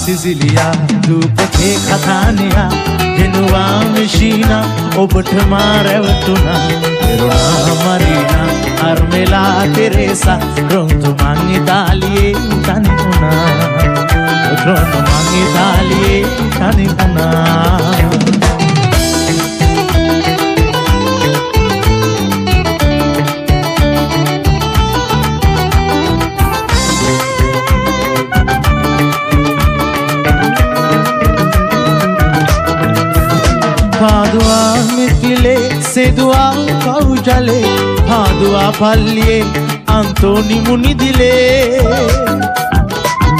සිසිලියා රූපකේ කතානියා ගෙනුවා මිෂීනා ඔබට මා රැවටුණා එරුණා මරීනා අර්මෙලා තෙරේසා රොන්තු මං ඉතාලියේ තනි වුණා රොන්තු මං ඉතාලියේ තනි වුණා पादुआ मिथिले सेदुआ कौजले पादुआ पल्लिये अंतोनी मुनि दिले